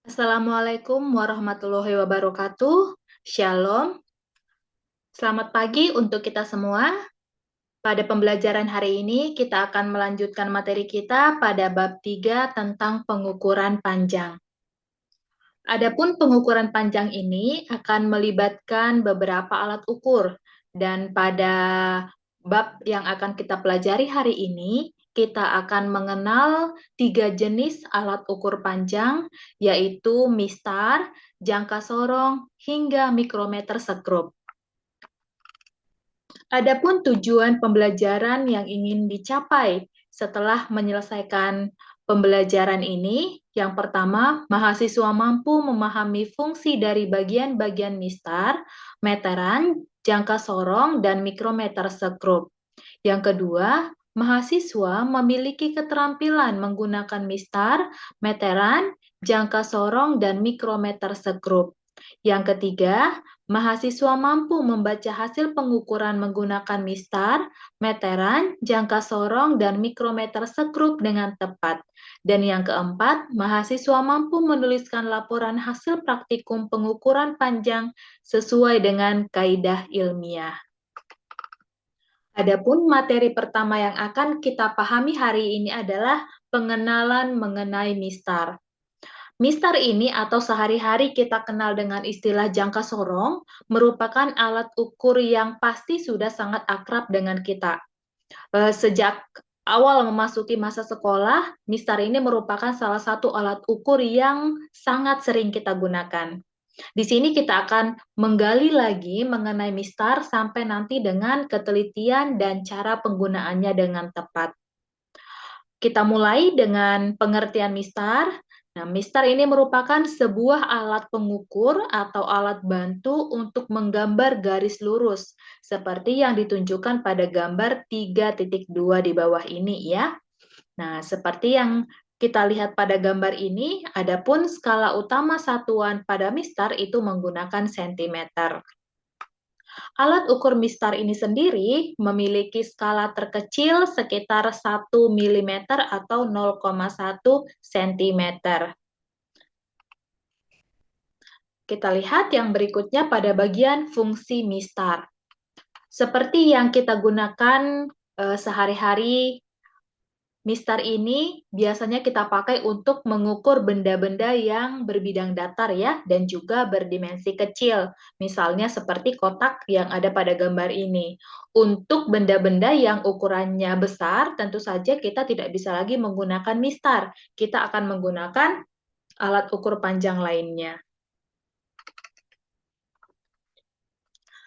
Assalamualaikum warahmatullahi wabarakatuh. Shalom. Selamat pagi untuk kita semua. Pada pembelajaran hari ini, kita akan melanjutkan materi kita pada bab 3 tentang pengukuran panjang. Adapun pengukuran panjang ini akan melibatkan beberapa alat ukur, dan pada bab yang akan kita pelajari hari ini, kita akan mengenal 3 jenis alat ukur panjang, yaitu mistar, jangka sorong, hingga mikrometer sekrup. Adapun tujuan pembelajaran yang ingin dicapai setelah menyelesaikan pembelajaran ini, yang pertama, mahasiswa mampu memahami fungsi dari bagian-bagian mistar, meteran, jangka sorong, dan mikrometer sekrup. Yang kedua, mahasiswa memiliki keterampilan menggunakan mistar, meteran, jangka sorong, dan mikrometer sekrup. Yang ketiga, mahasiswa mampu membaca hasil pengukuran menggunakan mistar, meteran, jangka sorong, dan mikrometer sekrup dengan tepat. Dan yang keempat, mahasiswa mampu menuliskan laporan hasil praktikum pengukuran panjang sesuai dengan kaidah ilmiah. Adapun materi pertama yang akan kita pahami hari ini adalah pengenalan mengenai mistar. Mistar ini atau sehari-hari kita kenal dengan istilah jangka sorong merupakan alat ukur yang pasti sudah sangat akrab dengan kita. Sejak awal memasuki masa sekolah, mistar ini merupakan salah satu alat ukur yang sangat sering kita gunakan. Di sini kita akan menggali lagi mengenai mistar sampai nanti dengan ketelitian dan cara penggunaannya dengan tepat. Kita mulai dengan pengertian mistar. Nah, mistar ini merupakan sebuah alat pengukur atau alat bantu untuk menggambar garis lurus, seperti yang ditunjukkan pada gambar 3.2 di bawah ini ya. Nah, seperti yang kita lihat pada gambar ini, adapun skala utama satuan pada mistar itu menggunakan sentimeter. Alat ukur mistar ini sendiri memiliki skala terkecil sekitar 1 mm atau 0,1 cm. Kita lihat yang berikutnya pada bagian fungsi mistar. Seperti yang kita gunakan sehari-hari, mistar ini biasanya kita pakai untuk mengukur benda-benda yang berbidang datar ya, dan juga berdimensi kecil. Misalnya seperti kotak yang ada pada gambar ini. Untuk benda-benda yang ukurannya besar, tentu saja kita tidak bisa lagi menggunakan mistar. Kita akan menggunakan alat ukur panjang lainnya.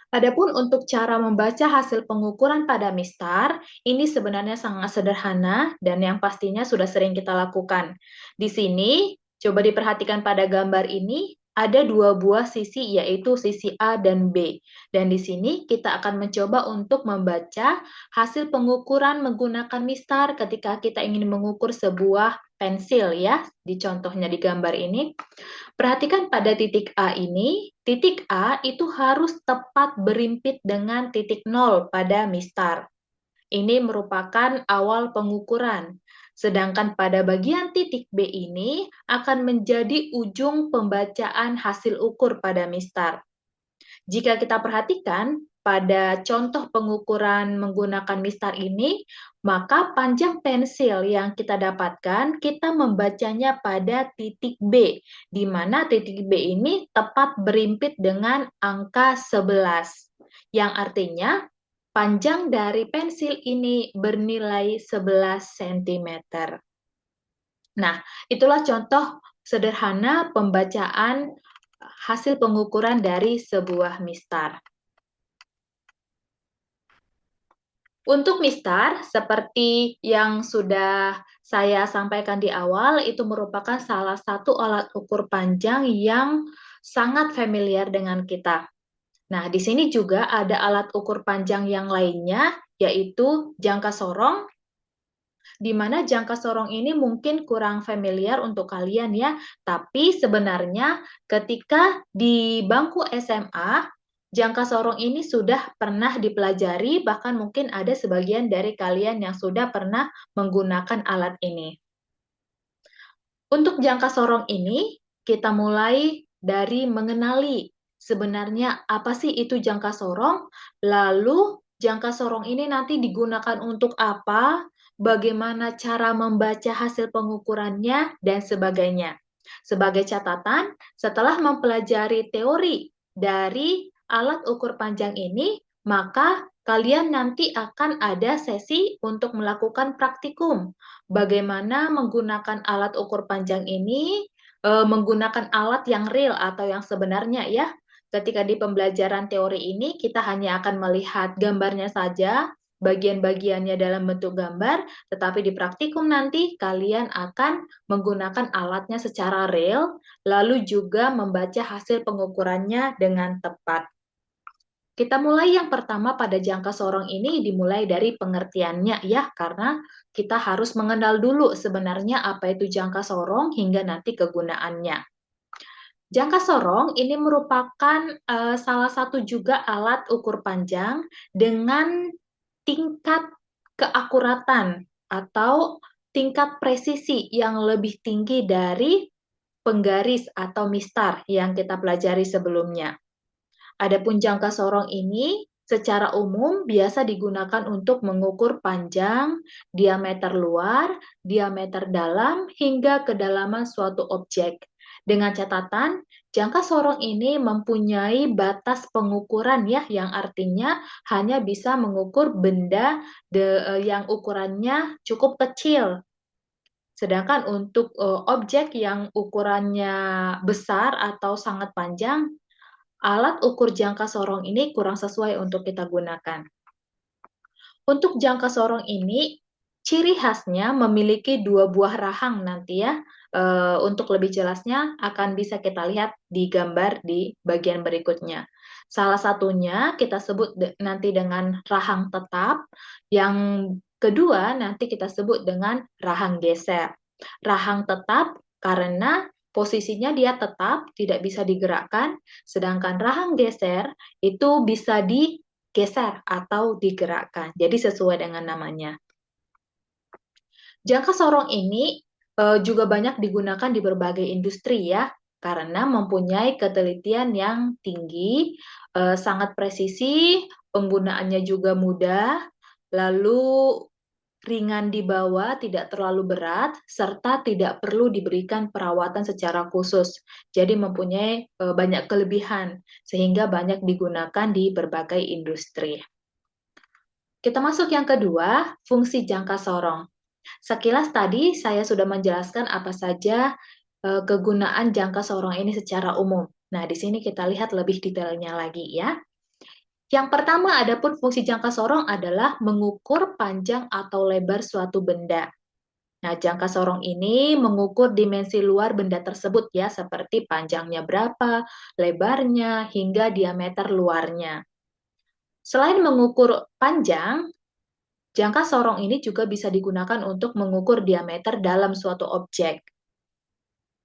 Adapun untuk cara membaca hasil pengukuran pada mistar, ini sebenarnya sangat sederhana dan yang pastinya sudah sering kita lakukan. Di sini, coba diperhatikan pada gambar ini, ada dua buah sisi, yaitu sisi A dan B. Dan di sini kita akan mencoba untuk membaca hasil pengukuran menggunakan mistar ketika kita ingin mengukur sebuah pensil ya, di contohnya di gambar ini. Perhatikan pada titik A ini, titik A itu harus tepat berimpit dengan titik 0 pada mistar. Ini merupakan awal pengukuran. Sedangkan pada bagian titik B ini akan menjadi ujung pembacaan hasil ukur pada mistar. Jika kita perhatikan, pada contoh pengukuran menggunakan mistar ini, maka panjang pensil yang kita dapatkan, kita membacanya pada titik B, di mana titik B ini tepat berimpit dengan angka 11, yang artinya panjang dari pensil ini bernilai 11 cm. Nah, itulah contoh sederhana pembacaan hasil pengukuran dari sebuah mistar. Untuk mistar, seperti yang sudah saya sampaikan di awal, itu merupakan salah satu alat ukur panjang yang sangat familiar dengan kita. Nah, di sini juga ada alat ukur panjang yang lainnya, yaitu jangka sorong, di mana jangka sorong ini mungkin kurang familiar untuk kalian ya, tapi sebenarnya ketika di bangku SMA, jangka sorong ini sudah pernah dipelajari, bahkan mungkin ada sebagian dari kalian yang sudah pernah menggunakan alat ini. Untuk jangka sorong ini, kita mulai dari mengenali sebenarnya apa sih itu jangka sorong, lalu jangka sorong ini nanti digunakan untuk apa, bagaimana cara membaca hasil pengukurannya, dan sebagainya. Sebagai catatan, setelah mempelajari teori dari alat ukur panjang ini, maka kalian nanti akan ada sesi untuk melakukan praktikum. Bagaimana menggunakan alat ukur panjang ini, menggunakan alat yang real atau yang sebenarnya ya. Ketika di pembelajaran teori ini kita hanya akan melihat gambarnya saja, bagian-bagiannya dalam bentuk gambar, tetapi di praktikum nanti kalian akan menggunakan alatnya secara real, lalu juga membaca hasil pengukurannya dengan tepat. Kita mulai yang pertama pada jangka sorong ini dimulai dari pengertiannya ya, karena kita harus mengenal dulu sebenarnya apa itu jangka sorong hingga nanti kegunaannya. Jangka sorong ini merupakan salah satu juga alat ukur panjang dengan tingkat keakuratan atau tingkat presisi yang lebih tinggi dari penggaris atau mistar yang kita pelajari sebelumnya. Adapun jangka sorong ini secara umum biasa digunakan untuk mengukur panjang, diameter luar, diameter dalam, hingga kedalaman suatu objek. Dengan catatan, jangka sorong ini mempunyai batas pengukuran ya, yang artinya hanya bisa mengukur benda yang ukurannya cukup kecil. Sedangkan untuk objek yang ukurannya besar atau sangat panjang, alat ukur jangka sorong ini kurang sesuai untuk kita gunakan. Untuk jangka sorong ini, ciri khasnya memiliki dua buah rahang nanti ya. Untuk lebih jelasnya akan bisa kita lihat di gambar di bagian berikutnya. Salah satunya kita sebut nanti dengan rahang tetap, yang kedua nanti kita sebut dengan rahang geser. Rahang tetap karena posisinya dia tetap, tidak bisa digerakkan, sedangkan rahang geser itu bisa digeser atau digerakkan. Jadi sesuai dengan namanya. Jangka sorong ini juga banyak digunakan di berbagai industri ya, karena mempunyai ketelitian yang tinggi, sangat presisi, penggunaannya juga mudah, lalu ringan di bawah, tidak terlalu berat, serta tidak perlu diberikan perawatan secara khusus. Jadi mempunyai banyak kelebihan, sehingga banyak digunakan di berbagai industri. Kita masuk yang kedua, fungsi jangka sorong. Sekilas tadi saya sudah menjelaskan apa saja kegunaan jangka sorong ini secara umum. Nah, di sini kita lihat lebih detailnya lagi ya. Yang pertama, adapun fungsi jangka sorong adalah mengukur panjang atau lebar suatu benda. Nah, jangka sorong ini mengukur dimensi luar benda tersebut ya, seperti panjangnya berapa, lebarnya, hingga diameter luarnya. Selain mengukur panjang, jangka sorong ini juga bisa digunakan untuk mengukur diameter dalam suatu objek.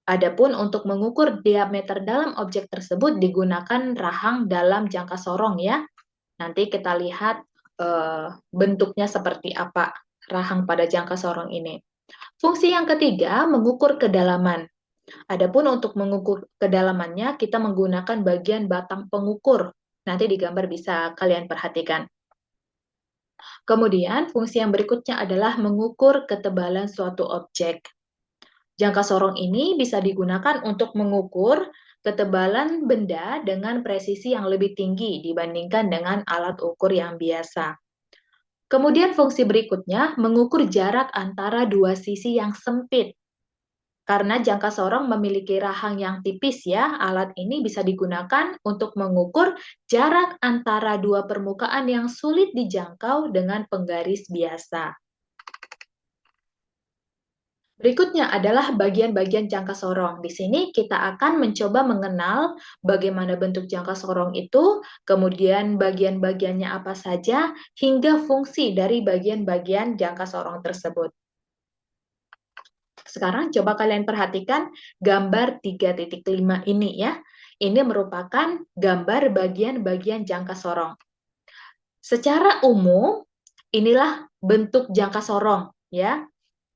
Adapun untuk mengukur diameter dalam objek tersebut digunakan rahang dalam jangka sorong ya. Nanti kita lihat bentuknya seperti apa rahang pada jangka sorong ini. Fungsi yang ketiga, mengukur kedalaman. Adapun untuk mengukur kedalamannya, kita menggunakan bagian batang pengukur. Nanti di gambar bisa kalian perhatikan. Kemudian, fungsi yang berikutnya adalah mengukur ketebalan suatu objek. Jangka sorong ini bisa digunakan untuk mengukur ketebalan benda dengan presisi yang lebih tinggi dibandingkan dengan alat ukur yang biasa. Kemudian fungsi berikutnya, mengukur jarak antara dua sisi yang sempit. Karena jangka sorong memiliki rahang yang tipis ya, alat ini bisa digunakan untuk mengukur jarak antara dua permukaan yang sulit dijangkau dengan penggaris biasa. Berikutnya adalah bagian-bagian jangka sorong. Di sini kita akan mencoba mengenal bagaimana bentuk jangka sorong itu, kemudian bagian-bagiannya apa saja, hingga fungsi dari bagian-bagian jangka sorong tersebut. Sekarang coba kalian perhatikan gambar 3.5 ini ya. Ini merupakan gambar bagian-bagian jangka sorong. Secara umum, inilah bentuk jangka sorong ya.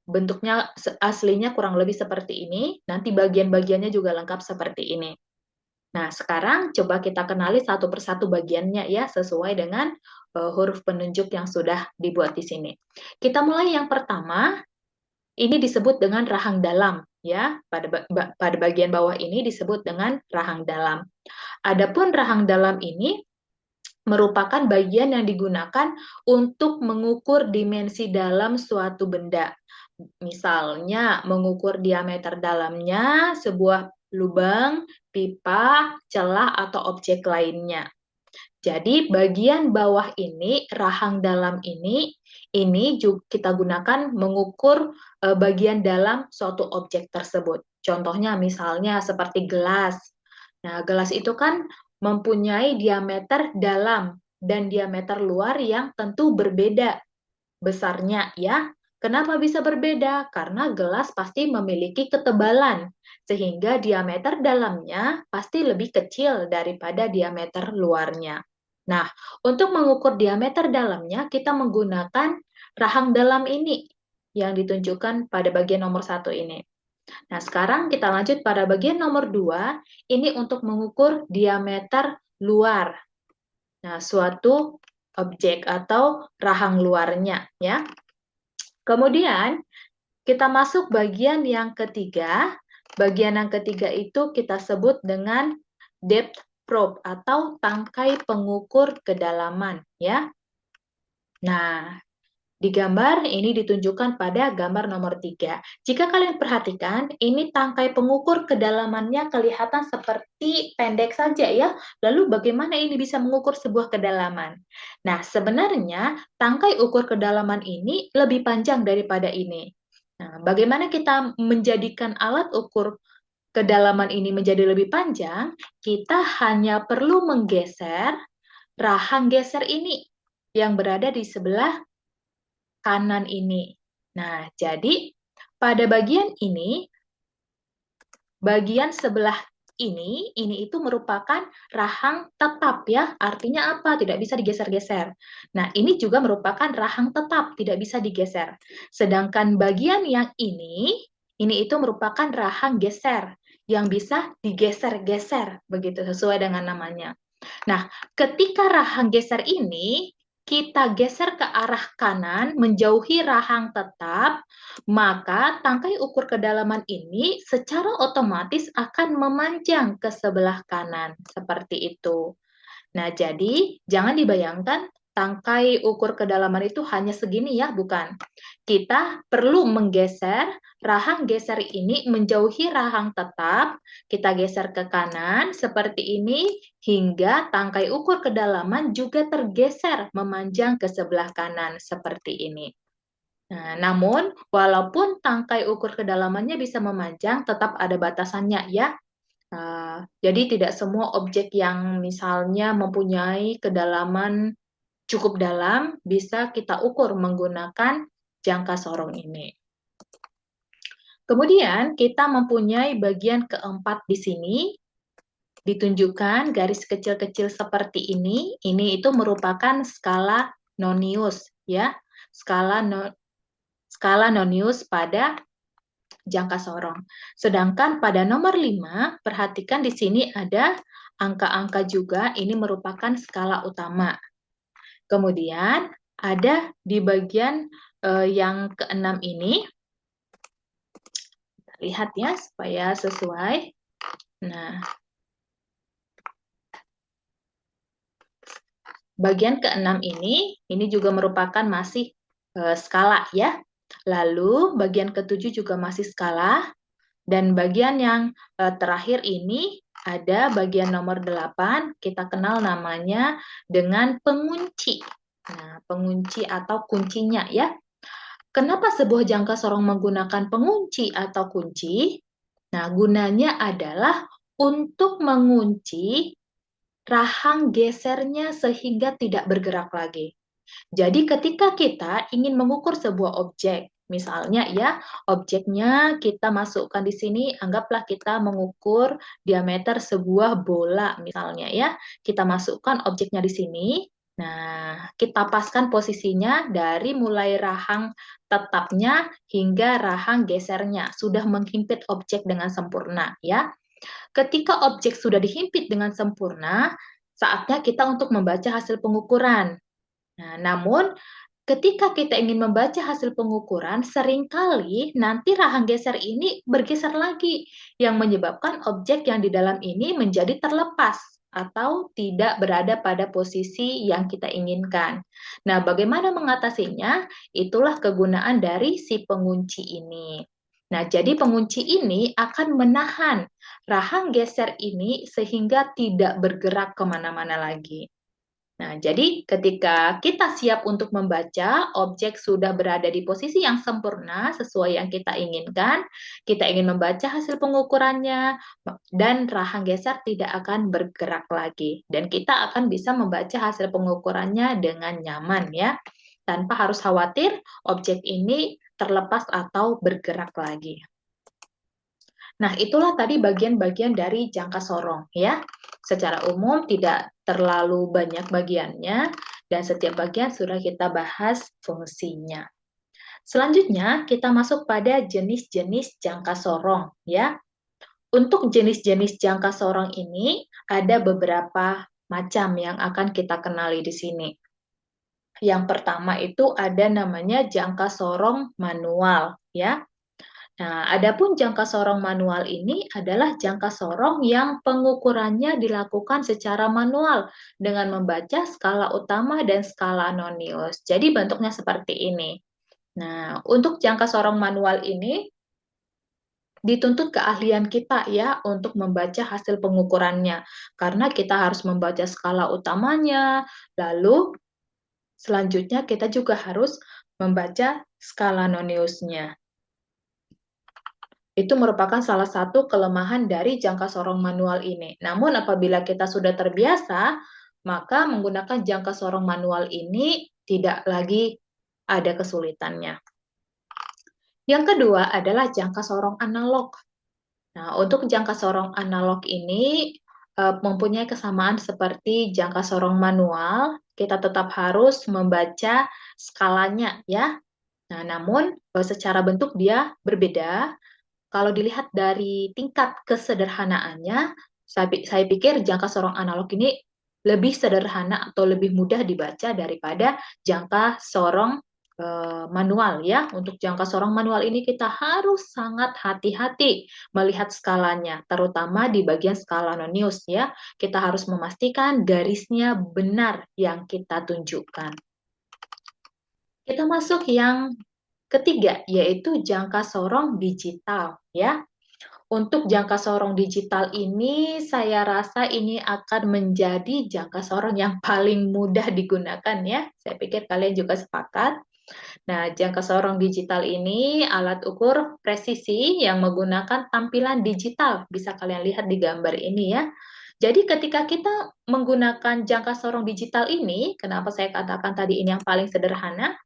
bentuknya aslinya kurang lebih seperti ini, nanti bagian-bagiannya juga lengkap seperti ini. Nah, sekarang coba kita kenali satu persatu bagiannya ya, sesuai dengan huruf penunjuk yang sudah dibuat di sini. Kita mulai yang pertama, ini disebut dengan rahang dalam ya. Pada bagian bawah ini disebut dengan rahang dalam. Adapun rahang dalam ini merupakan bagian yang digunakan untuk mengukur dimensi dalam suatu benda. Misalnya, mengukur diameter dalamnya sebuah lubang, pipa, celah, atau objek lainnya. Jadi bagian bawah ini, rahang dalam ini juga kita gunakan mengukur bagian dalam suatu objek tersebut. Contohnya misalnya seperti gelas. Nah, gelas itu kan mempunyai diameter dalam dan diameter luar yang tentu berbeda besarnya ya. Kenapa bisa berbeda? Karena gelas pasti memiliki ketebalan, sehingga diameter dalamnya pasti lebih kecil daripada diameter luarnya. Nah, untuk mengukur diameter dalamnya, kita menggunakan rahang dalam ini yang ditunjukkan pada bagian nomor 1 ini. Nah, sekarang kita lanjut pada bagian nomor 2, ini untuk mengukur diameter luar. Nah, suatu objek atau rahang luarnya ya. Kemudian kita masuk bagian yang ketiga. Bagian yang ketiga itu kita sebut dengan depth probe atau tangkai pengukur kedalaman ya. Nah, di gambar ini ditunjukkan pada gambar nomor 3. Jika kalian perhatikan, ini tangkai pengukur kedalamannya kelihatan seperti pendek saja ya. Lalu bagaimana ini bisa mengukur sebuah kedalaman? Nah, sebenarnya tangkai ukur kedalaman ini lebih panjang daripada ini. Nah, bagaimana kita menjadikan alat ukur kedalaman ini menjadi lebih panjang? Kita hanya perlu menggeser rahang geser ini yang berada di sebelah kanan ini. Nah, jadi pada bagian ini, bagian sebelah ini itu merupakan rahang tetap ya. Artinya apa? Tidak bisa digeser-geser. Nah, ini juga merupakan rahang tetap, tidak bisa digeser. Sedangkan bagian yang ini itu merupakan rahang geser yang bisa digeser-geser, begitu sesuai dengan namanya. Nah, ketika rahang geser ini kita geser ke arah kanan menjauhi rahang tetap, maka tangkai ukur kedalaman ini secara otomatis akan memanjang ke sebelah kanan, seperti itu. Nah, jadi jangan dibayangkan tangkai ukur kedalaman itu hanya segini ya, bukan. Kita perlu menggeser rahang geser ini menjauhi rahang tetap, kita geser ke kanan seperti ini, hingga tangkai ukur kedalaman juga tergeser memanjang ke sebelah kanan seperti ini. Nah, namun, walaupun tangkai ukur kedalamannya bisa memanjang, tetap ada batasannya ya. Jadi tidak semua objek yang misalnya mempunyai kedalaman cukup dalam bisa kita ukur menggunakan jangka sorong ini. Kemudian kita mempunyai bagian keempat di sini, ditunjukkan garis kecil-kecil seperti ini. Ini itu merupakan skala nonius ya, skala nonius pada jangka sorong. Sedangkan pada nomor 5, perhatikan di sini ada angka-angka juga, ini merupakan skala utama. Kemudian ada di bagian yang keenam ini, lihat ya supaya sesuai. Nah, bagian keenam ini juga merupakan masih skala ya. Lalu bagian ketujuh juga masih skala. Dan bagian yang terakhir ini ada bagian nomor 8, kita kenal namanya dengan pengunci. Nah, pengunci atau kuncinya ya. Kenapa sebuah jangka sorong menggunakan pengunci atau kunci? Nah, gunanya adalah untuk mengunci rahang gesernya sehingga tidak bergerak lagi. Jadi ketika kita ingin mengukur sebuah objek, misalnya ya, objeknya kita masukkan di sini, anggaplah kita mengukur diameter sebuah bola misalnya ya. Kita masukkan objeknya di sini. Nah, kita paskan posisinya dari mulai rahang tetapnya hingga rahang gesernya, sudah menghimpit objek dengan sempurna, ya. Ketika objek sudah dihimpit dengan sempurna, saatnya kita untuk membaca hasil pengukuran. Nah, namun ketika kita ingin membaca hasil pengukuran, seringkali nanti rahang geser ini bergeser lagi, yang menyebabkan objek yang di dalam ini menjadi terlepas atau tidak berada pada posisi yang kita inginkan. Nah, bagaimana mengatasinya? Itulah kegunaan dari si pengunci ini. Nah, jadi pengunci ini akan menahan rahang geser ini sehingga tidak bergerak kemana-mana lagi. Nah, jadi ketika kita siap untuk membaca, objek sudah berada di posisi yang sempurna sesuai yang kita inginkan, kita ingin membaca hasil pengukurannya, dan rahang geser tidak akan bergerak lagi. Dan kita akan bisa membaca hasil pengukurannya dengan nyaman ya, tanpa harus khawatir objek ini terlepas atau bergerak lagi. Nah, itulah tadi bagian-bagian dari jangka sorong ya. Secara umum tidak terlalu banyak bagiannya dan setiap bagian sudah kita bahas fungsinya. Selanjutnya kita masuk pada jenis-jenis jangka sorong ya. Untuk jenis-jenis jangka sorong ini ada beberapa macam yang akan kita kenali di sini. Yang pertama itu ada namanya jangka sorong manual ya. Nah, adapun jangka sorong manual ini adalah jangka sorong yang pengukurannya dilakukan secara manual dengan membaca skala utama dan skala nonius. Jadi bentuknya seperti ini. Nah, untuk jangka sorong manual ini dituntut keahlian kita ya untuk membaca hasil pengukurannya. Karena kita harus membaca skala utamanya, lalu selanjutnya kita juga harus membaca skala noniusnya. Itu merupakan salah satu kelemahan dari jangka sorong manual ini. Namun apabila kita sudah terbiasa, maka menggunakan jangka sorong manual ini tidak lagi ada kesulitannya. Yang kedua adalah jangka sorong analog. Nah, untuk jangka sorong analog ini mempunyai kesamaan seperti jangka sorong manual, kita tetap harus membaca skalanya ya. Nah, namun secara bentuk dia berbeda. Kalau dilihat dari tingkat kesederhanaannya, saya pikir jangka sorong analog ini lebih sederhana atau lebih mudah dibaca daripada jangka sorong manual ya. Untuk jangka sorong manual ini kita harus sangat hati-hati melihat skalanya, terutama di bagian skala nonius ya. Kita harus memastikan garisnya benar yang kita tunjukkan. Kita masuk yang ketiga, yaitu jangka sorong digital ya. Untuk jangka sorong digital ini, saya rasa ini akan menjadi jangka sorong yang paling mudah digunakan ya. Saya pikir kalian juga sepakat. Nah, jangka sorong digital ini alat ukur presisi yang menggunakan tampilan digital. Bisa kalian lihat di gambar ini ya. Jadi ketika kita menggunakan jangka sorong digital ini, kenapa saya katakan tadi ini yang paling sederhana?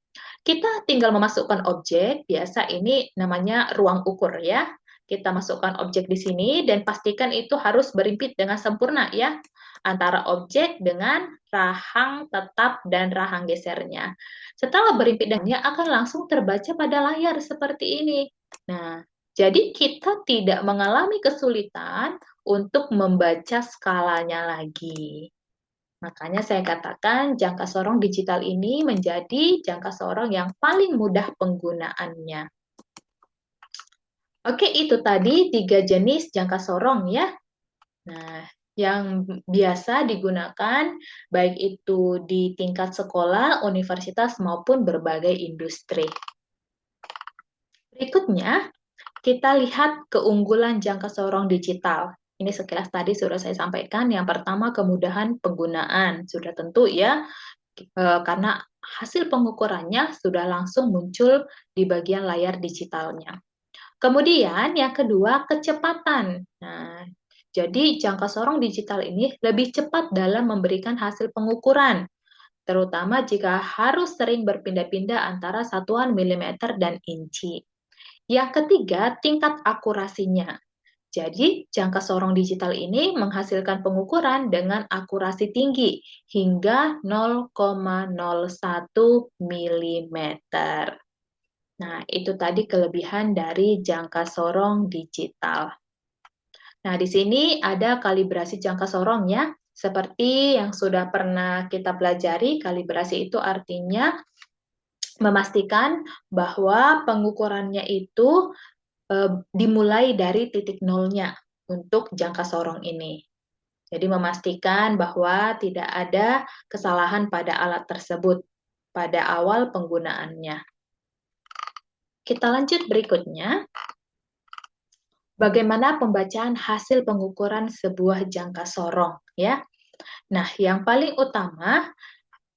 Kita tinggal memasukkan objek, biasa ini namanya ruang ukur ya. Kita masukkan objek di sini dan pastikan itu harus berimpit dengan sempurna ya, antara objek dengan rahang tetap dan rahang gesernya. Setelah berimpit dengannya akan langsung terbaca pada layar seperti ini. Nah, jadi kita tidak mengalami kesulitan untuk membaca skalanya lagi. Makanya saya katakan jangka sorong digital ini menjadi jangka sorong yang paling mudah penggunaannya. Oke, itu tadi 3 jenis jangka sorong ya. Nah, yang biasa digunakan baik itu di tingkat sekolah, universitas, maupun berbagai industri. Berikutnya, kita lihat keunggulan jangka sorong digital. Ini sekilas tadi sudah saya sampaikan. Yang pertama, kemudahan penggunaan. Sudah tentu ya, karena hasil pengukurannya sudah langsung muncul di bagian layar digitalnya. Kemudian yang kedua, kecepatan. Nah, jadi jangka sorong digital ini lebih cepat dalam memberikan hasil pengukuran, terutama jika harus sering berpindah-pindah antara satuan milimeter dan inci. Yang ketiga, tingkat akurasinya. Jadi, jangka sorong digital ini menghasilkan pengukuran dengan akurasi tinggi hingga 0,01 mm. Nah, itu tadi kelebihan dari jangka sorong digital. Nah, di sini ada kalibrasi jangka sorong ya. Seperti yang sudah pernah kita pelajari, kalibrasi itu artinya memastikan bahwa pengukurannya itu dimulai dari titik nolnya untuk jangka sorong ini. Jadi memastikan bahwa tidak ada kesalahan pada alat tersebut pada awal penggunaannya. Kita lanjut berikutnya. Bagaimana pembacaan hasil pengukuran sebuah jangka sorong ya? Nah, yang paling utama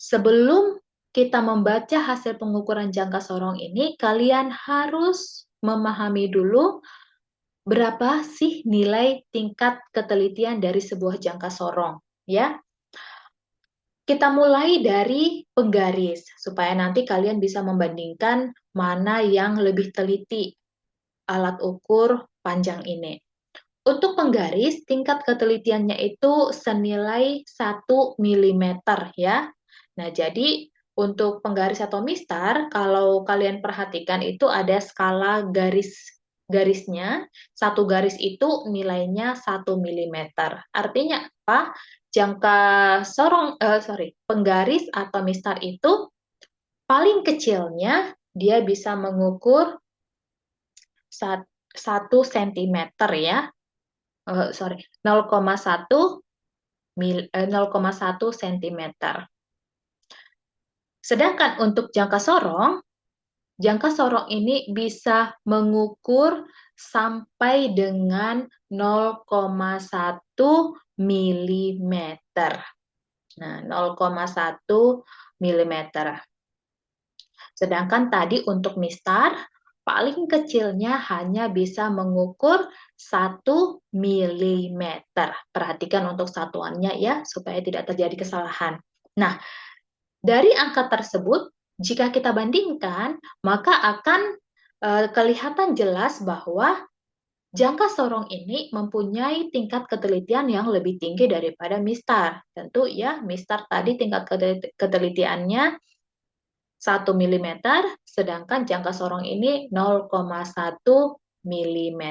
sebelum kita membaca hasil pengukuran jangka sorong ini, kalian harus memahami dulu berapa sih nilai tingkat ketelitian dari sebuah jangka sorong, ya. Kita mulai dari penggaris, supaya nanti kalian bisa membandingkan mana yang lebih teliti alat ukur panjang ini. Untuk penggaris, tingkat ketelitiannya itu senilai 1 mm ya. Nah, jadi untuk penggaris atau mistar, kalau kalian perhatikan itu ada skala garisnya. Satu garis itu nilainya 1 mm. Artinya apa? Penggaris atau mistar itu paling kecilnya dia bisa mengukur 1 cm ya. 0,1 cm. Sedangkan untuk jangka sorong ini bisa mengukur sampai dengan 0,1 mm. Nah, 0,1 mm. Sedangkan tadi untuk mistar, paling kecilnya hanya bisa mengukur 1 mm. Perhatikan untuk satuannya ya, supaya tidak terjadi kesalahan. Nah, dari angka tersebut, jika kita bandingkan, maka akan kelihatan jelas bahwa jangka sorong ini mempunyai tingkat ketelitian yang lebih tinggi daripada mistar. Tentu ya, mistar tadi tingkat ketelitiannya 1 mm, sedangkan jangka sorong ini 0,1 mm.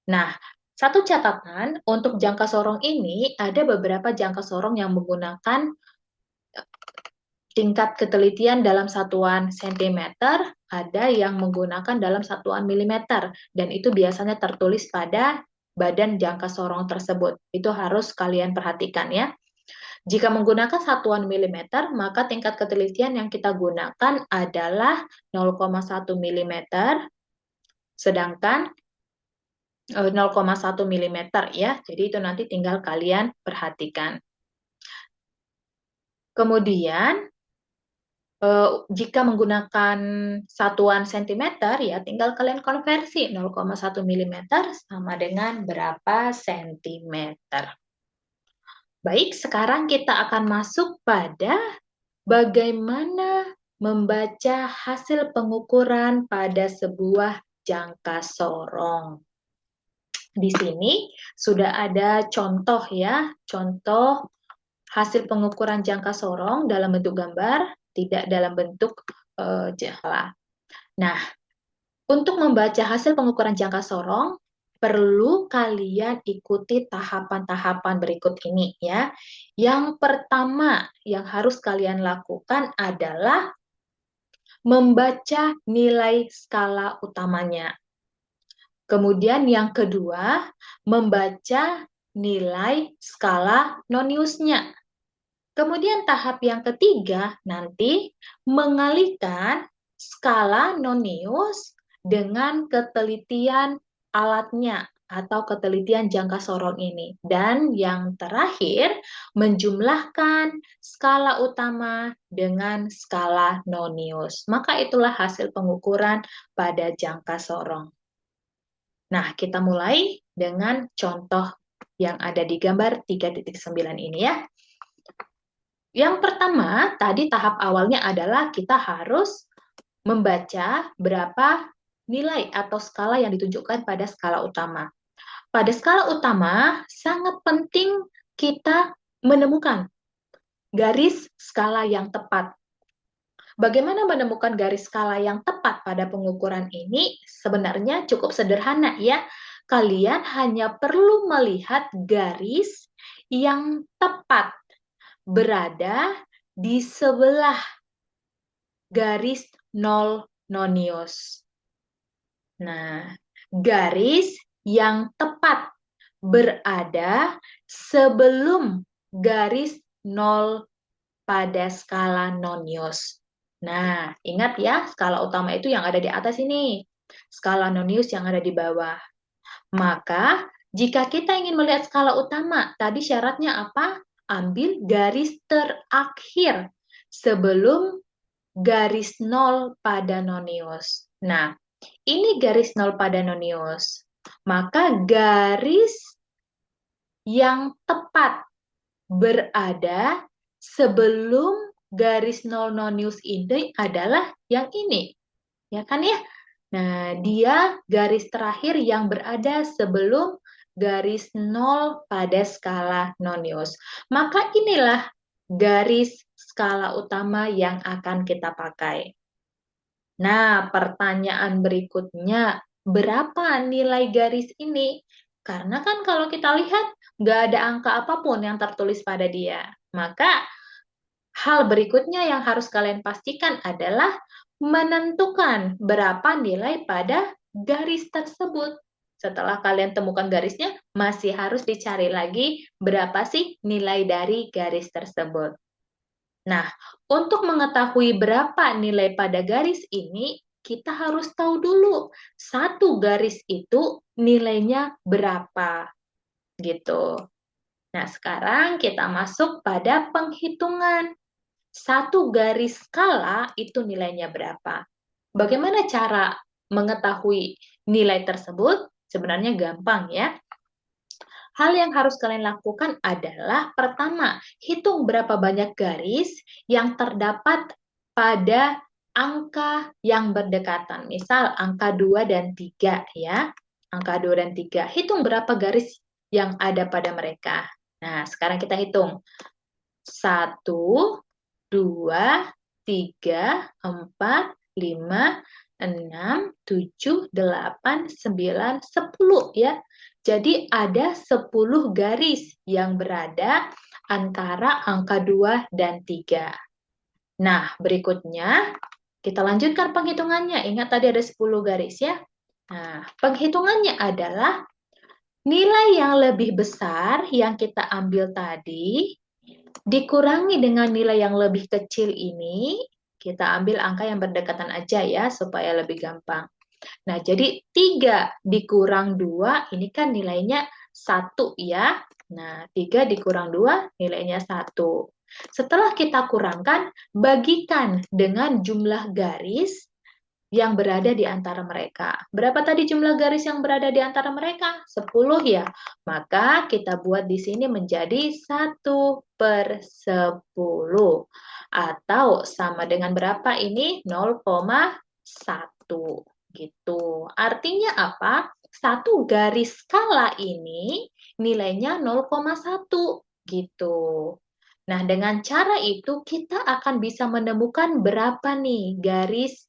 Nah, satu catatan untuk jangka sorong ini, ada beberapa jangka sorong yang menggunakan tingkat ketelitian dalam satuan cm, ada yang menggunakan dalam satuan milimeter, dan itu biasanya tertulis pada badan jangka sorong tersebut. Itu harus kalian perhatikan ya. Jika menggunakan satuan milimeter, maka tingkat ketelitian yang kita gunakan adalah 0,1 mm, sedangkan 0,1 mm ya. Jadi itu nanti tinggal kalian perhatikan. Kemudian, jika menggunakan satuan cm, ya tinggal kalian konversi 0,1 mm sama dengan berapa sentimeter. Baik, sekarang kita akan masuk pada bagaimana membaca hasil pengukuran pada sebuah jangka sorong. Di sini sudah ada contoh ya, contoh hasil pengukuran jangka sorong dalam bentuk gambar, tidak dalam bentuk jala. Nah, untuk membaca hasil pengukuran jangka sorong, perlu kalian ikuti tahapan-tahapan berikut ini ya. Yang pertama yang harus kalian lakukan adalah membaca nilai skala utamanya. Kemudian yang kedua, membaca nilai skala noniusnya. Kemudian tahap yang ketiga nanti mengalihkan skala nonius dengan ketelitian alatnya atau ketelitian jangka sorong ini. Dan yang terakhir, menjumlahkan skala utama dengan skala nonius. Maka itulah hasil pengukuran pada jangka sorong. Nah, kita mulai dengan contoh yang ada di gambar 3.9 ini ya. Yang pertama, tadi tahap awalnya adalah kita harus membaca berapa nilai atau skala yang ditunjukkan pada skala utama. pada skala utama sangat penting kita menemukan garis skala yang tepat. Bagaimana menemukan garis skala yang tepat pada pengukuran ini? Sebenarnya cukup sederhana ya. Kalian hanya perlu melihat garis yang tepat berada di sebelah garis nol nonius. Nah, garis yang tepat berada sebelum garis nol pada skala nonius. Nah, ingat ya, skala utama itu yang ada di atas ini. Skala nonius yang ada di bawah. Maka, jika kita ingin melihat skala utama, tadi syaratnya apa? Ambil garis terakhir sebelum garis nol pada nonius. Nah, ini garis nol pada nonius. Maka garis yang tepat berada sebelum garis nol nonius ini adalah yang ini. Ya kan ya? Nah, dia garis terakhir yang berada sebelum garis nol pada skala nonius. Maka inilah garis skala utama yang akan kita pakai. Nah, pertanyaan berikutnya, berapa nilai garis ini? Karena kan kalau kita lihat, nggak ada angka apapun yang tertulis pada dia. Maka, hal berikutnya yang harus kalian pastikan adalah menentukan berapa nilai pada garis tersebut. Setelah kalian temukan garisnya, masih harus dicari lagi berapa sih nilai dari garis tersebut. Nah, untuk mengetahui berapa nilai pada garis ini, kita harus tahu dulu satu garis itu nilainya berapa, gitu. Nah, sekarang kita masuk pada penghitungan. Satu garis skala itu nilainya berapa? Bagaimana cara mengetahui nilai tersebut? Sebenarnya gampang ya. Hal yang harus kalian lakukan adalah pertama, hitung berapa banyak garis yang terdapat pada angka yang berdekatan. Misal angka 2 dan 3 ya. Angka 2 dan 3. Hitung berapa garis yang ada pada mereka. Nah, sekarang kita hitung. 1, 2, 3, 4, 5, 6, 7, 8, 9, 10 ya. Jadi ada 10 garis yang berada antara angka 2 dan 3. Nah, berikutnya kita lanjutkan penghitungannya. Ingat tadi ada 10 garis ya. Nah, penghitungannya adalah nilai yang lebih besar yang kita ambil tadi dikurangi dengan nilai yang lebih kecil ini, kita ambil angka yang berdekatan aja ya, supaya lebih gampang. Nah, jadi 3 dikurang 2, ini kan nilainya 1 ya. Nah, 3 dikurang 2, nilainya 1. Setelah kita kurangkan, bagikan dengan jumlah garis yang berada di antara mereka. Berapa tadi jumlah garis yang berada di antara mereka? 10 ya. Maka kita buat di sini menjadi 1/10. Atau sama dengan berapa ini? 0,1 gitu. Artinya apa? Satu garis skala ini nilainya 0,1 gitu. Nah, dengan cara itu kita akan bisa menemukan berapa nih garis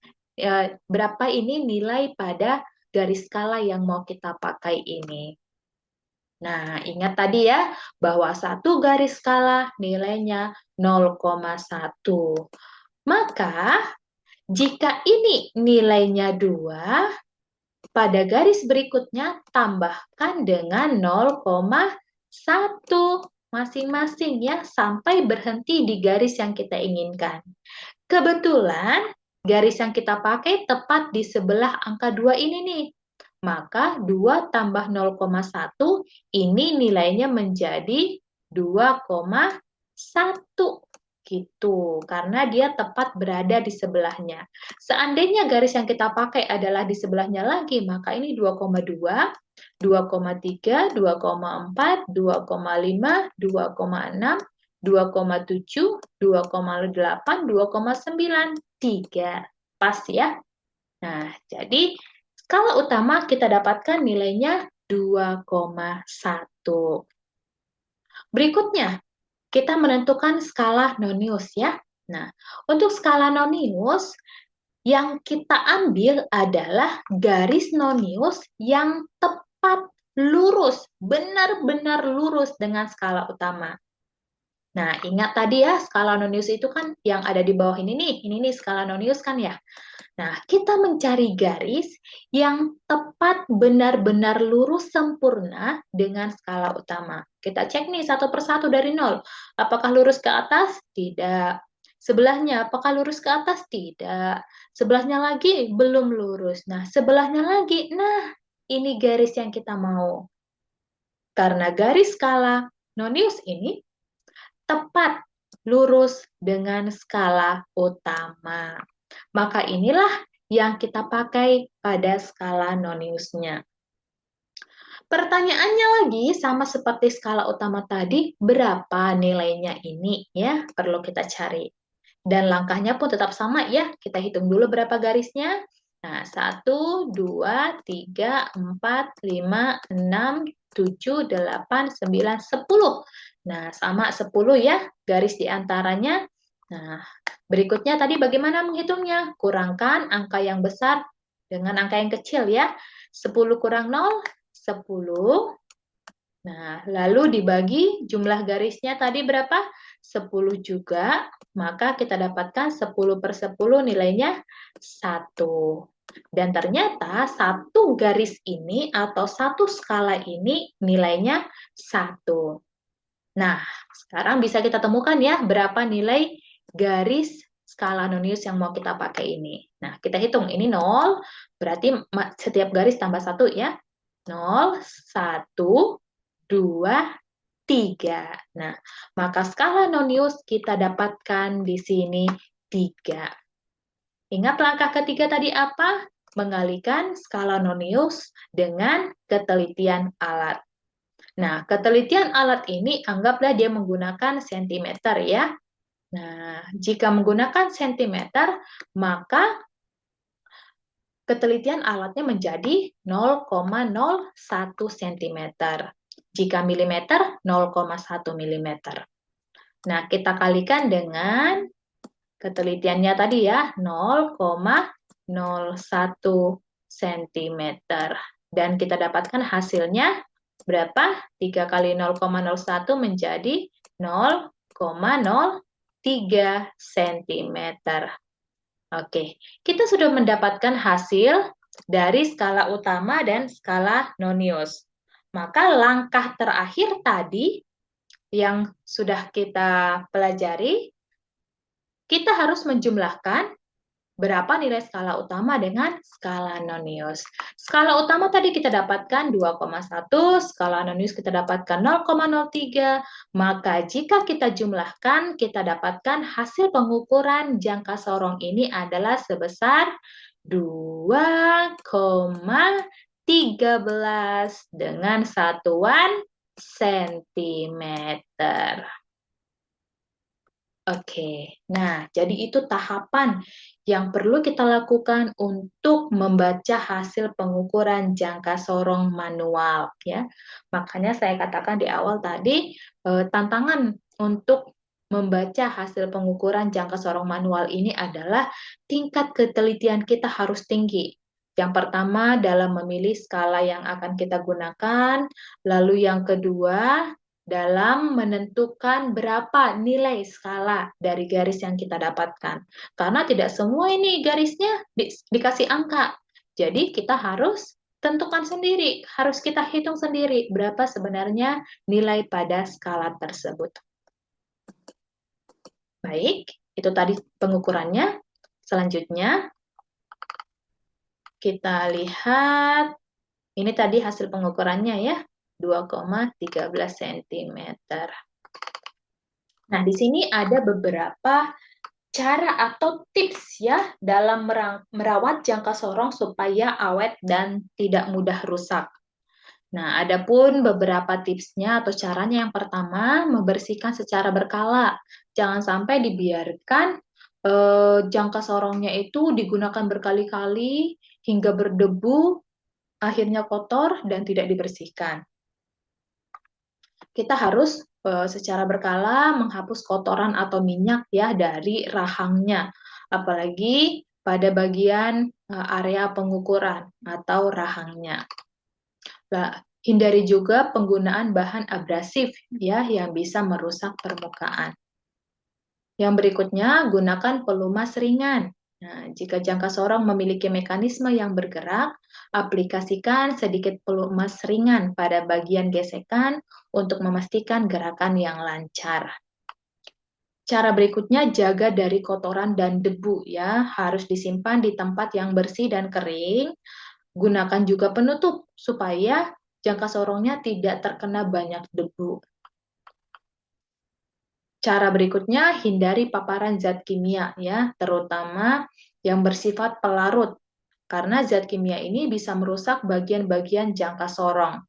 berapa ini nilai pada garis skala yang mau kita pakai ini. Nah, ingat tadi ya, bahwa satu garis skala nilainya 0,1. Maka, jika ini nilainya 2, pada garis berikutnya tambahkan dengan 0,1 masing-masing ya, sampai berhenti di garis yang kita inginkan. Kebetulan, garis yang kita pakai tepat di sebelah angka 2 ini nih. Maka 2 tambah 0,1 ini nilainya menjadi 2,1 gitu. Karena dia tepat berada di sebelahnya. Seandainya garis yang kita pakai adalah di sebelahnya lagi, maka ini 2,2, 2,3, 2,4, 2,5, 2,6, 2,7, 2,8, 2,9, 3. Pas ya. Nah, jadi skala utama kita dapatkan nilainya 2,1. Berikutnya, kita menentukan skala nonius ya. Nah, untuk skala nonius, yang kita ambil adalah garis nonius yang tepat lurus, benar-benar lurus dengan skala utama. Nah, ingat tadi ya, skala nonius itu kan yang ada di bawah ini nih skala nonius kan ya. Nah, kita mencari garis yang tepat benar-benar lurus sempurna dengan skala utama. Kita cek nih satu persatu dari nol. Apakah lurus ke atas? Tidak. Sebelahnya, apakah lurus ke atas? Tidak. Sebelahnya lagi, belum lurus. Nah, sebelahnya lagi, nah ini garis yang kita mau. Karena garis skala nonius ini tepat lurus dengan skala utama. Maka inilah yang kita pakai pada skala noniusnya. Pertanyaannya lagi sama seperti skala utama tadi, berapa nilainya ini ya perlu kita cari. Dan langkahnya pun tetap sama ya, kita hitung dulu berapa garisnya. Nah, 1, 2, 3, 4, 5, 6, 7, 8, 9, 10. Nah, sama 10 ya garis di antaranya. Nah, berikutnya tadi bagaimana menghitungnya? Kurangkan angka yang besar dengan angka yang kecil ya. 10 kurang 0, 10. Nah, lalu dibagi jumlah garisnya tadi berapa? 10 juga, maka kita dapatkan 10 per 10 nilainya 1. Dan ternyata satu garis ini atau satu skala ini nilainya 1. Nah, sekarang bisa kita temukan ya berapa nilai garis skala nonius yang mau kita pakai ini. Nah, kita hitung ini 0, berarti setiap garis tambah 1 ya. 0, 1, 2, 3. Nah, maka skala nonius kita dapatkan di sini 3. Ingat langkah ketiga tadi apa? Mengalihkan skala nonius dengan ketelitian alat. Nah, ketelitian alat ini anggaplah dia menggunakan sentimeter ya. Nah, jika menggunakan sentimeter, maka ketelitian alatnya menjadi 0,01 cm. Jika milimeter, 0,1 mm. Nah, kita kalikan dengan ketelitiannya tadi ya, 0,01 cm. Dan kita dapatkan hasilnya berapa? 3 kali 0,01 menjadi 0,03 cm. Oke, kita sudah mendapatkan hasil dari skala utama dan skala nonius. Maka langkah terakhir tadi yang sudah kita pelajari, kita harus menjumlahkan berapa nilai skala utama dengan skala nonius. Skala utama tadi kita dapatkan 2,1, skala nonius kita dapatkan 0,03, maka jika kita jumlahkan, kita dapatkan hasil pengukuran jangka sorong ini adalah sebesar 2,13 dengan satuan sentimeter. Oke, nah jadi itu tahapan yang perlu kita lakukan untuk membaca hasil pengukuran jangka sorong manual ya. Makanya saya katakan di awal tadi tantangan untuk membaca hasil pengukuran jangka sorong manual ini adalah tingkat ketelitian kita harus tinggi. Yang pertama dalam memilih skala yang akan kita gunakan, lalu yang kedua dalam menentukan berapa nilai skala dari garis yang kita dapatkan. Karena tidak semua ini garisnya dikasih angka. Jadi kita harus tentukan sendiri, harus kita hitung sendiri berapa sebenarnya nilai pada skala tersebut. Baik, itu tadi pengukurannya. Selanjutnya, kita lihat, ini tadi hasil pengukurannya ya. 2,13 cm. Nah, di sini ada beberapa cara atau tips ya dalam merawat jangka sorong supaya awet dan tidak mudah rusak. Nah, ada pun beberapa tipsnya atau caranya. Yang pertama, membersihkan secara berkala. Jangan sampai dibiarkan jangka sorongnya itu digunakan berkali-kali hingga berdebu akhirnya kotor dan tidak dibersihkan. Kita harus secara berkala menghapus kotoran atau minyak ya dari rahangnya, apalagi pada bagian area pengukuran atau rahangnya. Nah, hindari juga penggunaan bahan abrasif ya yang bisa merusak permukaan. Yang berikutnya, gunakan pelumas ringan. Nah, jika jangka sorong memiliki mekanisme yang bergerak, aplikasikan sedikit pelumas ringan pada bagian gesekan untuk memastikan gerakan yang lancar. Cara berikutnya, jaga dari kotoran dan debu ya, harus disimpan di tempat yang bersih dan kering. Gunakan juga penutup supaya jangka sorongnya tidak terkena banyak debu. Cara berikutnya, hindari paparan zat kimia ya, terutama yang bersifat pelarut. Karena zat kimia ini bisa merusak bagian-bagian jangka sorong.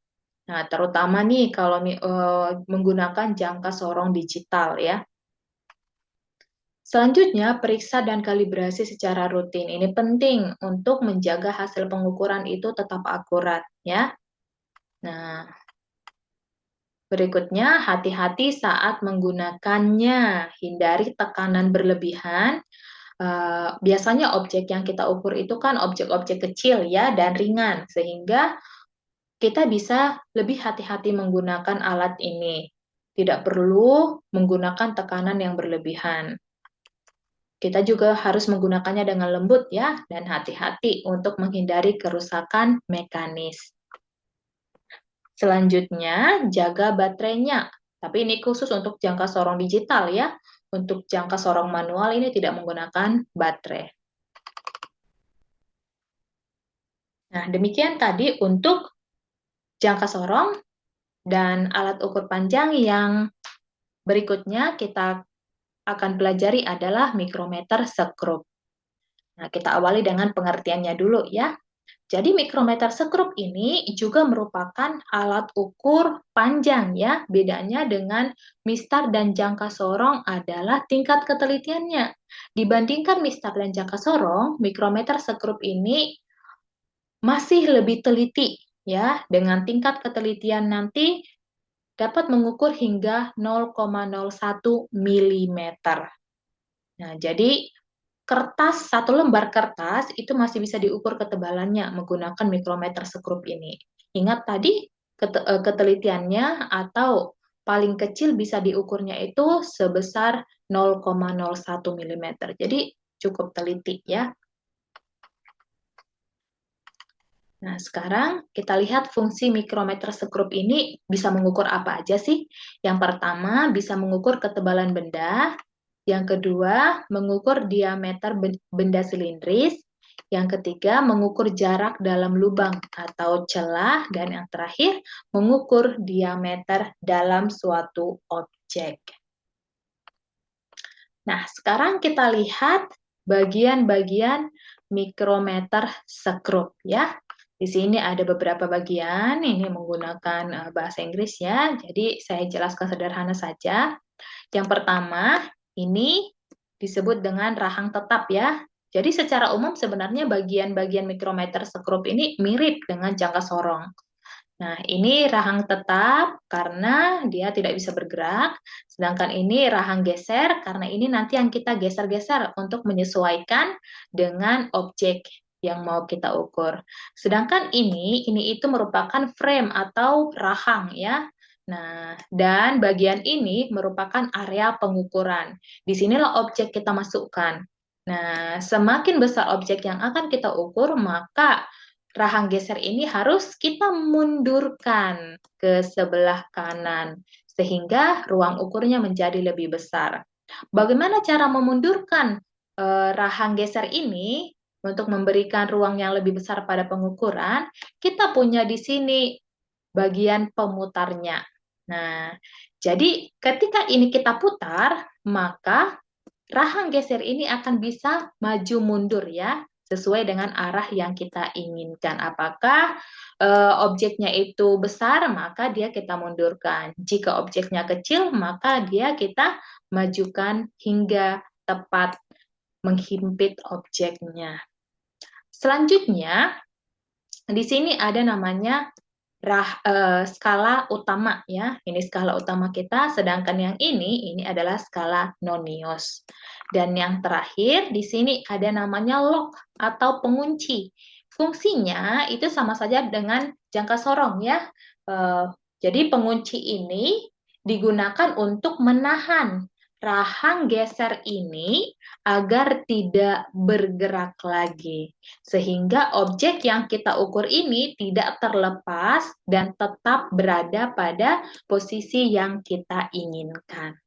Nah, terutama nih kalau menggunakan jangka sorong digital ya. Selanjutnya, periksa dan kalibrasi secara rutin. Ini penting untuk menjaga hasil pengukuran itu tetap akurat ya. Nah, berikutnya, hati-hati saat menggunakannya. Hindari tekanan berlebihan. Biasanya objek yang kita ukur itu kan objek-objek kecil ya dan ringan, sehingga kita bisa lebih hati-hati menggunakan alat ini. Tidak perlu menggunakan tekanan yang berlebihan. Kita juga harus menggunakannya dengan lembut ya, dan hati-hati untuk menghindari kerusakan mekanis. Selanjutnya, jaga baterainya. Tapi ini khusus untuk jangka sorong digital ya. Untuk jangka sorong manual ini tidak menggunakan baterai. Nah, demikian tadi untuk jangka sorong dan alat ukur panjang. Yang berikutnya kita akan pelajari adalah mikrometer sekrup. Nah, kita awali dengan pengertiannya dulu ya. Jadi mikrometer sekrup ini juga merupakan alat ukur panjang ya. Bedanya dengan mistar dan jangka sorong adalah tingkat ketelitiannya. Dibandingkan mistar dan jangka sorong, mikrometer sekrup ini masih lebih teliti ya, dengan tingkat ketelitian nanti dapat mengukur hingga 0,01 mm. Nah, jadi satu lembar kertas itu masih bisa diukur ketebalannya menggunakan mikrometer sekrup ini. Ingat tadi ketelitiannya atau paling kecil bisa diukurnya itu sebesar 0,01 mm. Jadi cukup teliti ya. Nah, sekarang kita lihat fungsi mikrometer sekrup ini bisa mengukur apa aja sih? Yang pertama, bisa mengukur ketebalan benda. Yang kedua, mengukur diameter benda silindris. Yang ketiga, mengukur jarak dalam lubang atau celah. Dan yang terakhir, mengukur diameter dalam suatu objek. Nah, sekarang kita lihat bagian-bagian mikrometer sekrup ya. Di sini ada beberapa bagian, ini menggunakan bahasa Inggris ya, jadi saya jelaskan sederhana saja. Yang pertama, ini disebut dengan rahang tetap ya. Jadi secara umum sebenarnya bagian-bagian mikrometer sekrup ini mirip dengan jangka sorong. Nah, ini rahang tetap karena dia tidak bisa bergerak, sedangkan ini rahang geser karena ini nanti yang kita geser-geser untuk menyesuaikan dengan objek yang mau kita ukur. Sedangkan ini itu merupakan frame atau rahang ya. Nah, dan bagian ini merupakan area pengukuran. Disinilah objek kita masukkan. Nah, semakin besar objek yang akan kita ukur, maka rahang geser ini harus kita mundurkan ke sebelah kanan sehingga ruang ukurnya menjadi lebih besar. Bagaimana cara memundurkan rahang geser ini untuk memberikan ruang yang lebih besar pada pengukuran? Kita punya di sini bagian pemutarnya. Nah, jadi ketika ini kita putar, maka rahang geser ini akan bisa maju mundur ya, sesuai dengan arah yang kita inginkan. Apakah objeknya itu besar, maka dia kita mundurkan. Jika objeknya kecil, maka dia kita majukan hingga tepat menghimpit objeknya. Selanjutnya, Di sini ada namanya skala utama ya. Ini skala utama kita, sedangkan yang ini adalah skala nonius. Dan yang terakhir di sini ada namanya lock atau pengunci. Fungsinya itu sama saja dengan jangka sorong ya. Jadi pengunci ini digunakan untuk menahan rahang geser ini agar tidak bergerak lagi. Sehingga objek yang kita ukur ini tidak terlepas dan tetap berada pada posisi yang kita inginkan.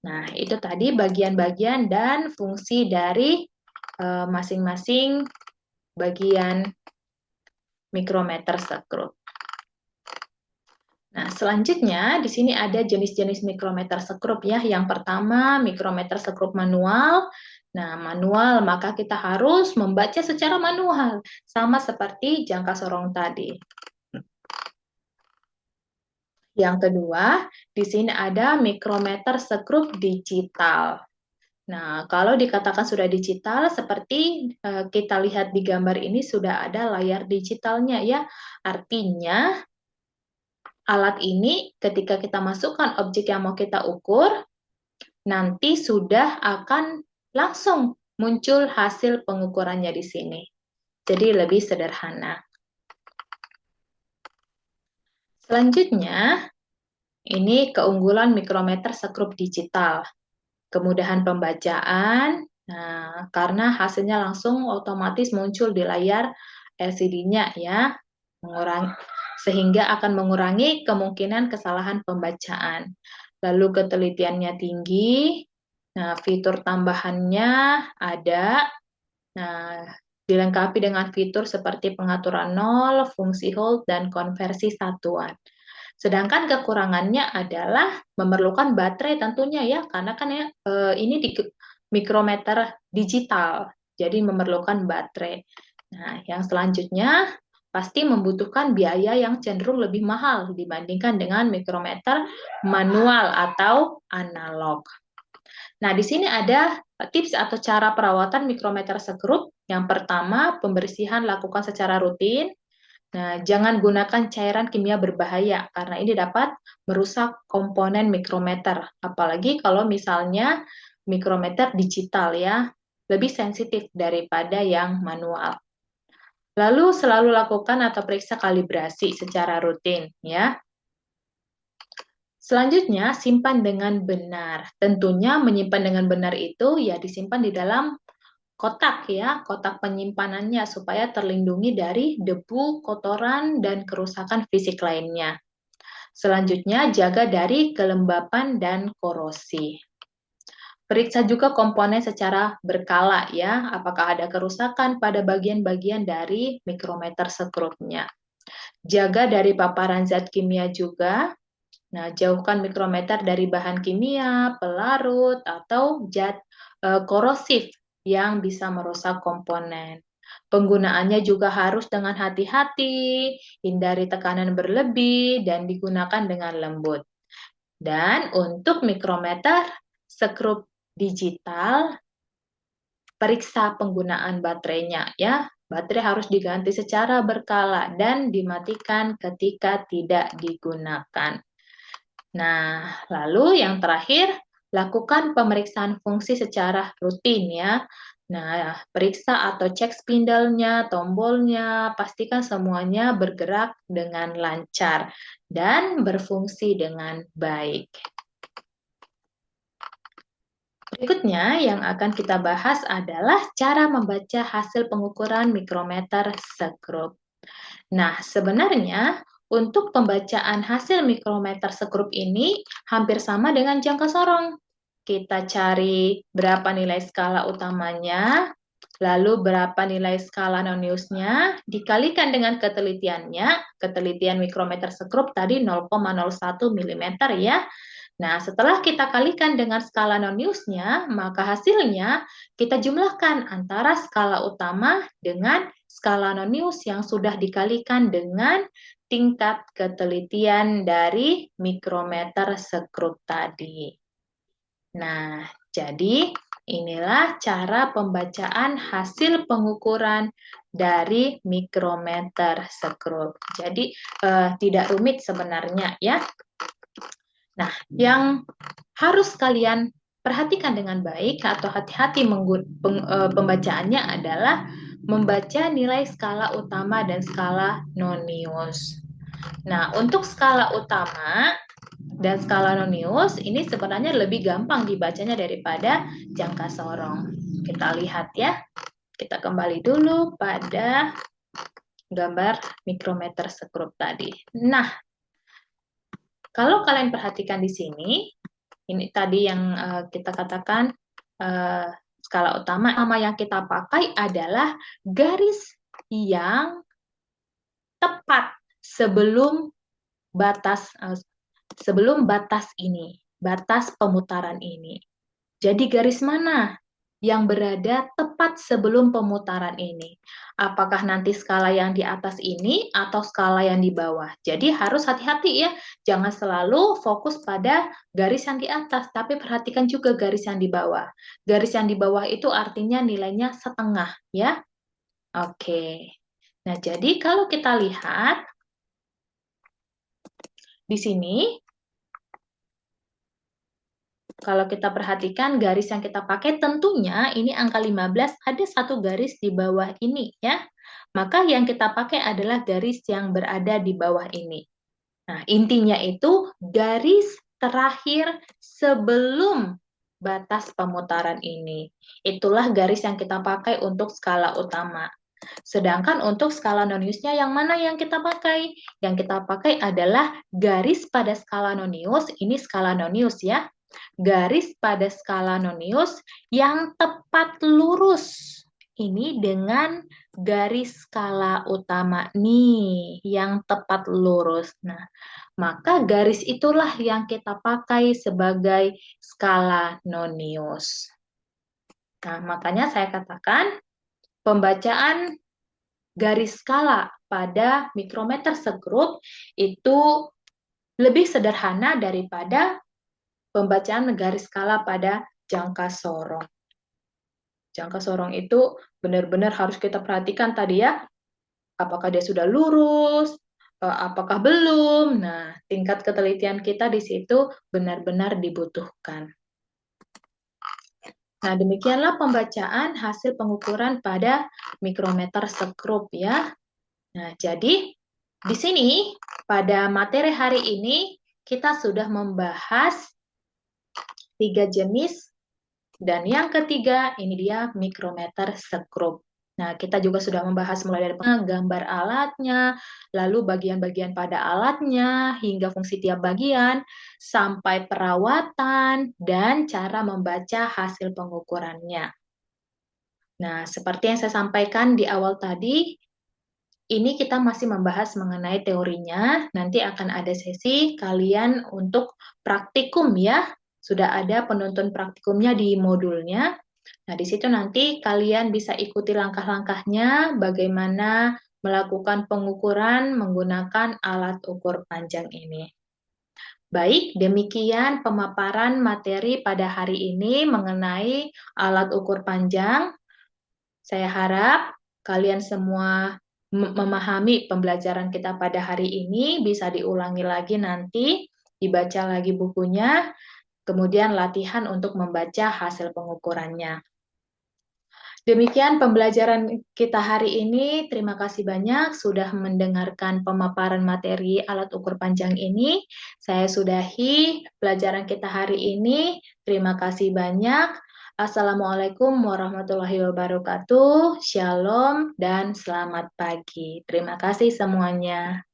Nah, itu tadi bagian-bagian dan fungsi dari masing-masing bagian mikrometer sekrup. Nah, selanjutnya di sini ada jenis-jenis mikrometer sekrup ya. Yang pertama, mikrometer sekrup manual. Nah, manual maka kita harus membaca secara manual, sama seperti jangka sorong tadi. Yang kedua, di sini ada mikrometer sekrup digital. Nah, kalau dikatakan sudah digital, seperti kita lihat di gambar ini sudah ada layar digitalnya ya. Artinya, alat ini ketika kita masukkan objek yang mau kita ukur, nanti sudah akan langsung muncul hasil pengukurannya di sini. Jadi lebih sederhana. Selanjutnya, ini keunggulan mikrometer sekrup digital. Kemudahan pembacaan, nah, karena hasilnya langsung otomatis muncul di layar LCD-nya ya, sehingga akan mengurangi kemungkinan kesalahan pembacaan. Lalu ketelitiannya tinggi, nah fitur tambahannya ada, nah dilengkapi dengan fitur seperti pengaturan nol, fungsi hold, dan konversi satuan. Sedangkan kekurangannya adalah memerlukan baterai tentunya ya, karena kan ya ini di mikrometer digital, jadi memerlukan baterai. Nah, yang selanjutnya pasti membutuhkan biaya yang cenderung lebih mahal dibandingkan dengan mikrometer manual atau analog. Nah, di sini ada tips atau cara perawatan mikrometer sekrup. Yang pertama, pembersihan lakukan secara rutin. Nah, jangan gunakan cairan kimia berbahaya karena ini dapat merusak komponen mikrometer. Apalagi kalau misalnya mikrometer digital ya, lebih sensitif daripada yang manual. Lalu selalu lakukan atau periksa kalibrasi secara rutin ya. Selanjutnya, simpan dengan benar. Tentunya menyimpan dengan benar itu ya disimpan di dalam kotak ya, kotak penyimpanannya supaya terlindungi dari debu, kotoran, dan kerusakan fisik lainnya. Selanjutnya, jaga dari kelembapan dan korosi. Periksa juga komponen secara berkala ya, apakah ada kerusakan pada bagian-bagian dari mikrometer sekrupnya. Jaga dari paparan zat kimia juga. Nah, jauhkan mikrometer dari bahan kimia, pelarut, atau zat korosif yang bisa merusak komponen. Penggunaannya juga harus dengan hati-hati, hindari tekanan berlebih, dan digunakan dengan lembut. Dan untuk mikrometer sekrup digital, periksa penggunaan baterainya ya. Baterai harus diganti secara berkala dan dimatikan ketika tidak digunakan. Nah, lalu yang terakhir, lakukan pemeriksaan fungsi secara rutin ya. Nah, periksa atau cek spindalnya, tombolnya, pastikan semuanya bergerak dengan lancar dan berfungsi dengan baik. Berikutnya yang akan kita bahas adalah cara membaca hasil pengukuran mikrometer sekrup. Nah, sebenarnya untuk pembacaan hasil mikrometer sekrup ini hampir sama dengan jangka sorong. Kita cari berapa nilai skala utamanya, lalu berapa nilai skala noniusnya, dikalikan dengan ketelitiannya, ketelitian mikrometer sekrup tadi 0,01 mm ya. Nah, setelah kita kalikan dengan skala noniusnya, maka hasilnya kita jumlahkan antara skala utama dengan skala nonius yang sudah dikalikan dengan tingkat ketelitian dari mikrometer sekrup tadi. Nah, jadi Inilah cara pembacaan hasil pengukuran dari mikrometer sekrup. Jadi tidak rumit sebenarnya ya. Nah, yang harus kalian perhatikan dengan baik atau hati-hati pembacaannya adalah membaca nilai skala utama dan skala nonius. Nah, untuk skala utama dan skala nonius ini sebenarnya lebih gampang dibacanya daripada jangka sorong. Kita lihat ya. Kita kembali dulu pada gambar mikrometer sekrup tadi. Nah, kalau kalian perhatikan di sini, ini tadi yang kita katakan skala utama yang kita pakai adalah garis yang tepat sebelum batas ini, batas pemutaran ini. Jadi garis mana yang berada tepat sebelum pemutaran ini? Apakah nanti skala yang di atas ini atau skala yang di bawah? Jadi harus hati-hati ya, jangan selalu fokus pada garis yang di atas, tapi perhatikan juga garis yang di bawah. Garis yang di bawah itu artinya nilainya setengah ya. Oke. Nah, jadi kalau kita lihat di sini, kalau kita perhatikan garis yang kita pakai tentunya ini angka 15 ada satu garis di bawah ini ya. Maka yang kita pakai adalah garis yang berada di bawah ini. Nah, intinya itu garis terakhir sebelum batas pemutaran ini. Itulah garis yang kita pakai untuk skala utama. Sedangkan untuk skala noniusnya yang mana yang kita pakai? Yang kita pakai adalah garis pada skala nonius, ini skala nonius ya. Garis pada skala nonius yang tepat lurus. Ini dengan garis skala utama nih, yang tepat lurus. Nah, maka garis itulah yang kita pakai sebagai skala nonius. Nah, makanya saya katakan pembacaan garis skala pada mikrometer sekrup itu lebih sederhana daripada pembacaan garis skala pada jangka sorong. Jangka sorong itu benar-benar harus kita perhatikan tadi ya, apakah dia sudah lurus, apakah belum. Nah, tingkat ketelitian kita di situ benar-benar dibutuhkan. Nah, demikianlah pembacaan hasil pengukuran pada mikrometer sekrup ya. Nah, jadi di sini pada materi hari ini kita sudah membahas 3 jenis dan yang ketiga ini dia mikrometer sekrup. Nah, kita juga sudah membahas mulai dari gambar alatnya, lalu bagian-bagian pada alatnya, hingga fungsi tiap bagian, sampai perawatan, dan cara membaca hasil pengukurannya. Nah, seperti yang saya sampaikan di awal tadi, ini kita masih membahas mengenai teorinya, nanti akan ada sesi kalian untuk praktikum ya, sudah ada penuntun praktikumnya di modulnya. Nah, di situ nanti kalian bisa ikuti langkah-langkahnya, bagaimana melakukan pengukuran menggunakan alat ukur panjang ini. Baik, demikian pemaparan materi pada hari ini mengenai alat ukur panjang. Saya harap kalian semua memahami pembelajaran kita pada hari ini, bisa diulangi lagi nanti, dibaca lagi bukunya, kemudian latihan untuk membaca hasil pengukurannya. Demikian pembelajaran kita hari ini. Terima kasih banyak sudah mendengarkan pemaparan materi alat ukur panjang ini. Saya sudahi pelajaran kita hari ini. Terima kasih banyak. Assalamualaikum warahmatullahi wabarakatuh. Shalom dan selamat pagi. Terima kasih semuanya.